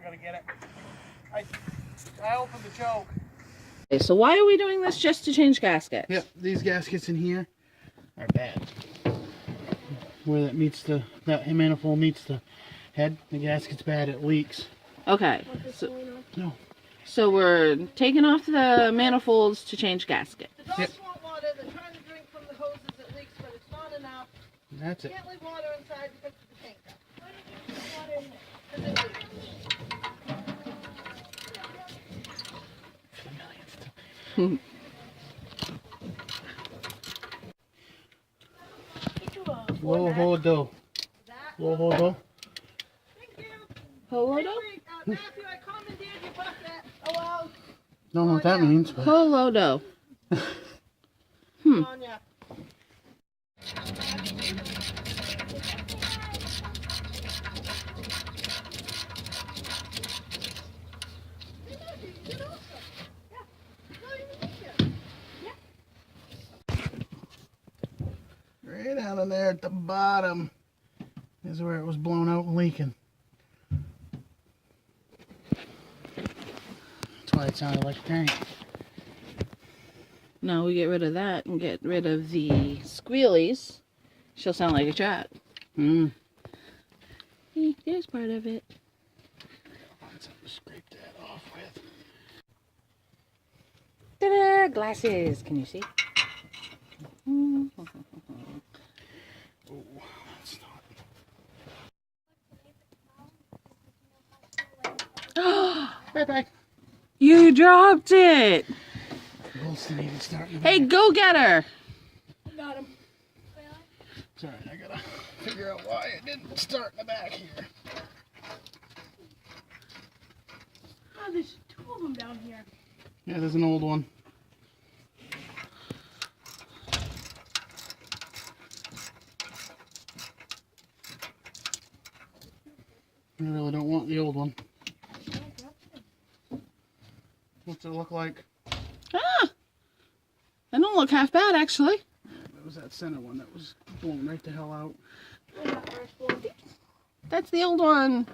not gonna get it. I opened the choke. Okay, so why are we doing this? Just to change gaskets? Yep, these gaskets in here are bad. Where that meets that manifold meets the head, the gasket's bad, it leaks. Okay. So we're taking off the manifolds to change gasket. The dogs want water. They're trying to drink from the hoses. It leaks, but it's not enough. That's it. You can't leave water inside because of the tank. Why did you put water in there? Because it leaks. For the millionth time. Ho-ho-do. Ho-ho-do. Thank you. Holodo? Matthew, I commandeered your bucket. Oh, well. Don't know what that means, but... Holodo. On ya. Right down in there at the bottom is where it was blown out and leaking. That's why it sounded like a tank. Now we get rid of that and get rid of the squealies. She'll sound like a truck. There's part of it. Let's scrape that off with. Ta-da! Glasses. Can you see? Oh, that's not. Right back. You dropped it. Wilson needed starting. Hey, go get her. Got him. Sorry, I gotta figure out why it didn't start in the back here. Oh, there's two of them down here. Yeah, there's an old one. I really don't want the old one. What's it look like? Ah! They don't look half bad, actually. It was that center one that was blown right the hell out. That's the old one.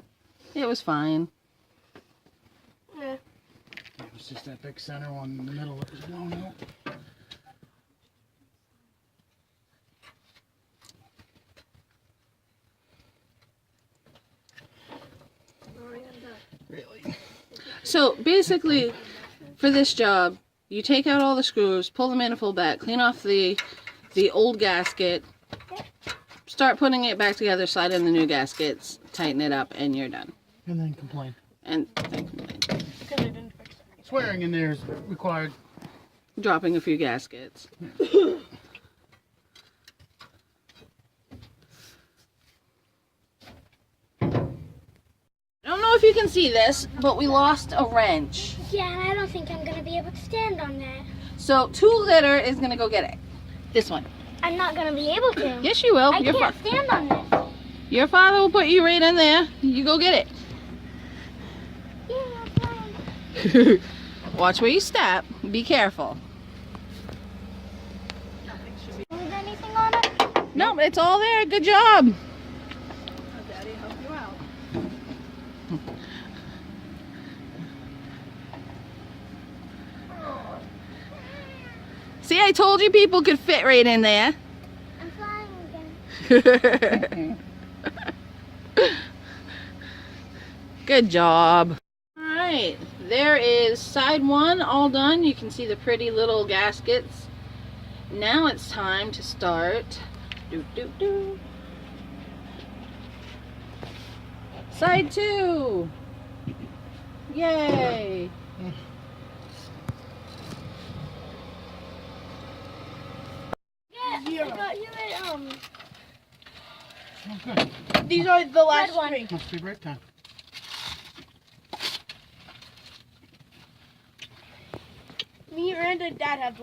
It was fine. Yeah. It was just that big center one in the middle that was blown out. Really? So basically, for this job, you take out all the screws, pull the manifold back, clean off the old gasket, start putting it back together, slide in the new gaskets, tighten it up, and you're done. And then complain. And then complain. Because I didn't fix it. Swearing in there is required. Dropping a few gaskets. I don't know if you can see this, but we lost a wrench. Yeah, and I don't think I'm going to be able to stand on that. So Tool Litter is going to go get it. This one. I'm not going to be able to. Yes, you will. I can't stand on this. Your father will put you right in there. You go get it. Yeah, fine. Watch where you step. Be careful. Is there anything on it? No, it's all there. Good job. Daddy help you out. See, I told you people could fit right in there. I'm flying again. Good job. Alright, there is side one all done. You can see the pretty little gaskets. Now it's time to start side two. Yay. Yeah, I got you Oh, good. These are the last Red one. three. Must be break time. Me and Dad have